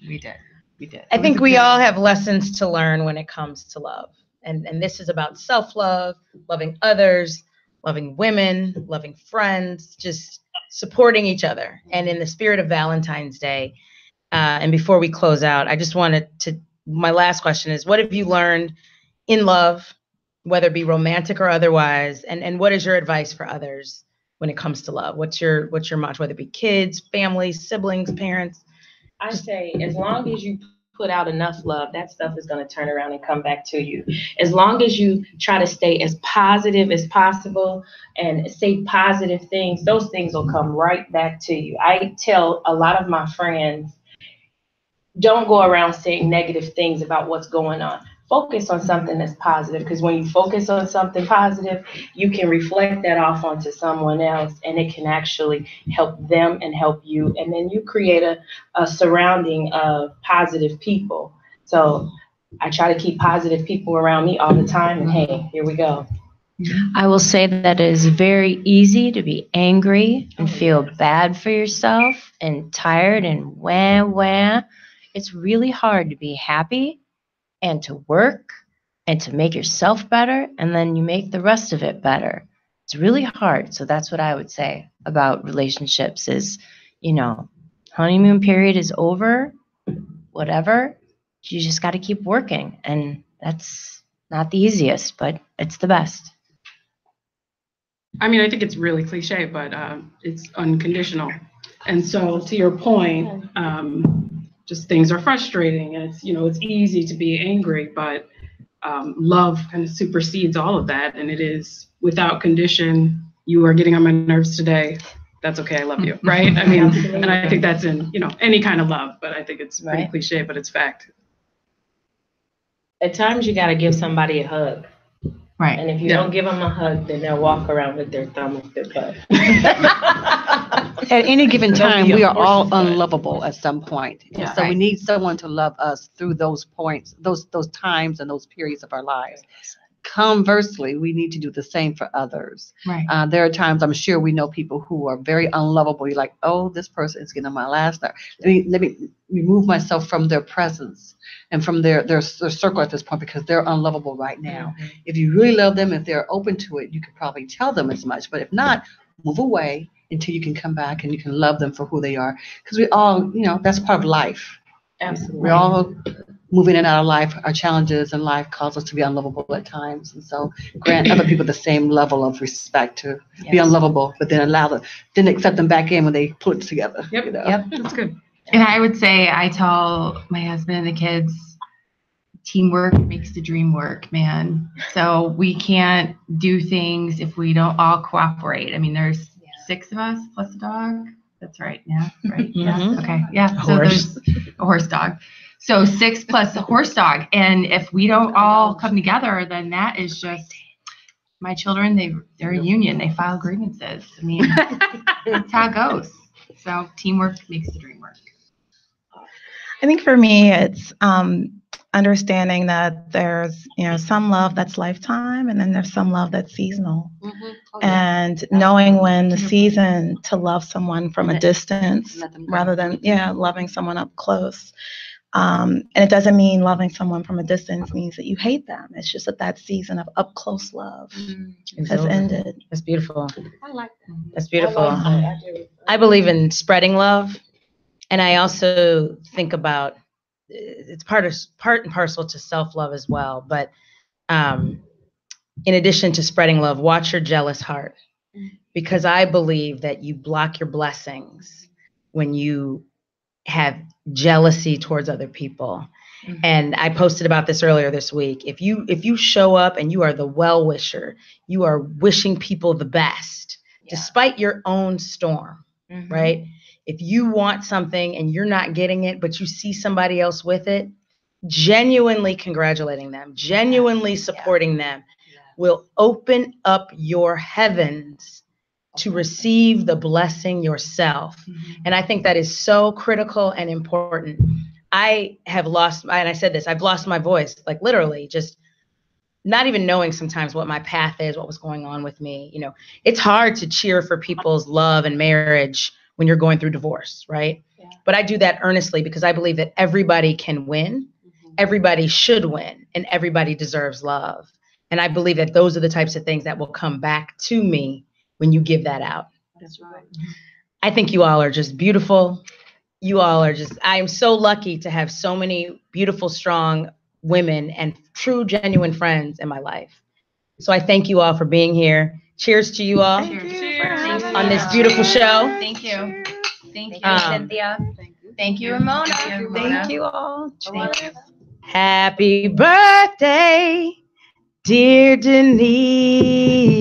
I think we all have lessons to learn when it comes to love. And this is about self-love, loving others, loving women, loving friends, just supporting each other. And in the spirit of Valentine's Day, and before we close out, I just wanted to, my last question is, what have you learned in love, whether it be romantic or otherwise? And what is your advice for others when it comes to love? What's your mantra, whether it be kids, families, siblings, parents? I say, as long as you put out enough love, that stuff is going to turn around and come back to you. As long as you try to stay as positive as possible and say positive things, those things will come right back to you. I tell a lot of my friends, don't go around saying negative things about what's going on. Focus on something that's positive, because when you focus on something positive, you can reflect that off onto someone else, and it can actually help them and help you. And then you create a surrounding of positive people. So I try to keep positive people around me all the time. And hey, here we go. I will say that it is very easy to be angry and feel bad for yourself and tired and wah. It's really hard to be happy and to work and to make yourself better, and then you make the rest of it better. It's really hard. So that's what I would say about relationships is, honeymoon period is over, whatever. You just got to keep working. And that's not the easiest, but it's the best. I mean, I think it's really cliche, but it's unconditional. And so to your point, just things are frustrating, and it's easy to be angry, but love kind of supersedes all of that. And it is without condition. You are getting on my nerves today. That's okay. I love you. Right. I mean, and I think that's in, any kind of love, but I think it's pretty cliche, but it's fact. At times, you got to give somebody a hug. Right. And if you don't give them a hug, then they'll walk around with their thumb up their butt. At any given time, we are all unlovable at some point. And so we need someone to love us through those points, those times and those periods of our lives. Conversely, we need to do the same for others. Right. There are times, I'm sure we know people who are very unlovable. You're like, oh, this person is getting on my last nerve. Let me remove myself from their presence and from their circle at this point, because they're unlovable right now. Mm-hmm. If you really love them, if they're open to it, you could probably tell them as much. But if not, move away until you can come back and you can love them for who they are. Because we all, that's part of life. Absolutely. We all moving in and out of life, our challenges in life cause us to be unlovable at times. And so grant other people the same level of respect to be unlovable, but then then accept them back in when they put it together. Yep. You know? Yep. That's good. And I would say, I tell my husband and the kids, teamwork makes the dream work, man. So we can't do things if we don't all cooperate. I mean, there's 6 of us plus a dog. That's right. Yeah. Right. Yeah. Okay. Yeah. So there's a horse dog. So 6 plus a horse dog. And if we don't all come together, then that is just, my children, they're a union. They file grievances. I mean, that's how it goes. So teamwork makes the dream work. I think for me, it's understanding that there's, some love that's lifetime, and then there's some love that's seasonal. And knowing when the season to love someone from a distance rather than, loving someone up close. And it doesn't mean loving someone from a distance means that you hate them. It's just that season of up close love has ended. That's beautiful. I like that. That's beautiful. I believe in spreading love. And I also think about, it's part and parcel to self-love as well. But in addition to spreading love, watch your jealous heart. Because I believe that you block your blessings when you have jealousy towards other people. And I posted about this earlier this week. If you show up and you are the well-wisher, you are wishing people the best, despite your own storm, right? If you want something and you're not getting it, but you see somebody else with it, genuinely congratulating them, genuinely supporting them will open up your heavens to receive the blessing yourself. And I think that is so critical and important. I have lost, and I said this, I've lost my voice, like literally just not even knowing sometimes what my path is, what was going on with me. It's hard to cheer for people's love and marriage when you're going through divorce, right? But I do that earnestly because I believe that everybody can win, everybody should win, and everybody deserves love. And I believe that those are the types of things that will come back to me when you give that out. That's right. I think you all are just beautiful. You all are I am so lucky to have so many beautiful, strong women and true, genuine friends in my life. So I thank you all for being here. Cheers to you all on this beautiful show. Thank you. Thank you, Cynthia. Thank you, Ramona. Thank you all. Happy birthday, dear Denise.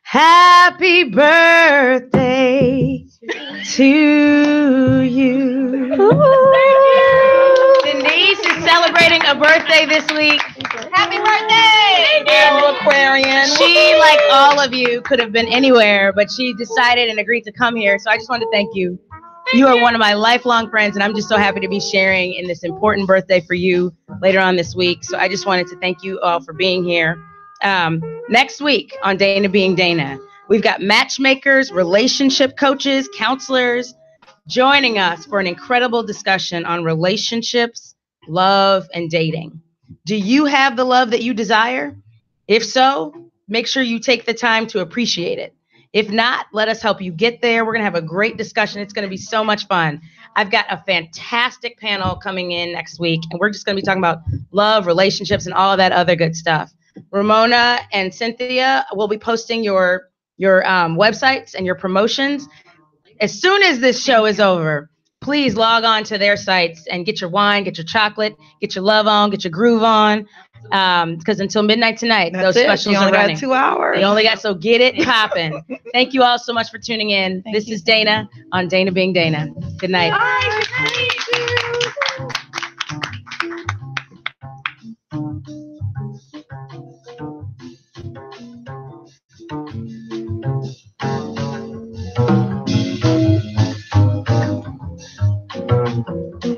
Happy birthday to you. Denise is celebrating a birthday this week. Happy birthday! Little Aquarian. She, like all of you, could have been anywhere, but she decided and agreed to come here. So I just want to thank you. You are one of my lifelong friends, and I'm just so happy to be sharing in this important birthday for you later on this week. So I just wanted to thank you all for being here. Next week on Dana Being Dana, we've got matchmakers, relationship coaches, counselors joining us for an incredible discussion on relationships, love, and dating. Do you have the love that you desire? If so, make sure you take the time to appreciate it. If not, let us help you get there. We're going to have a great discussion. It's going to be so much fun. I've got a fantastic panel coming in next week, and we're just going to be talking about love, relationships, and all of that other good stuff. Ramona and Cynthia will be posting your websites and your promotions. As soon as this show is over, please log on to their sites and get your wine, get your chocolate, get your love on, get your groove on. Because until midnight tonight, those specials are running. Got 2 hours. They only got, so get it popping. Thank you all so much for tuning in. This is Dana on Dana Being Dana. Good night. Bye. Good night.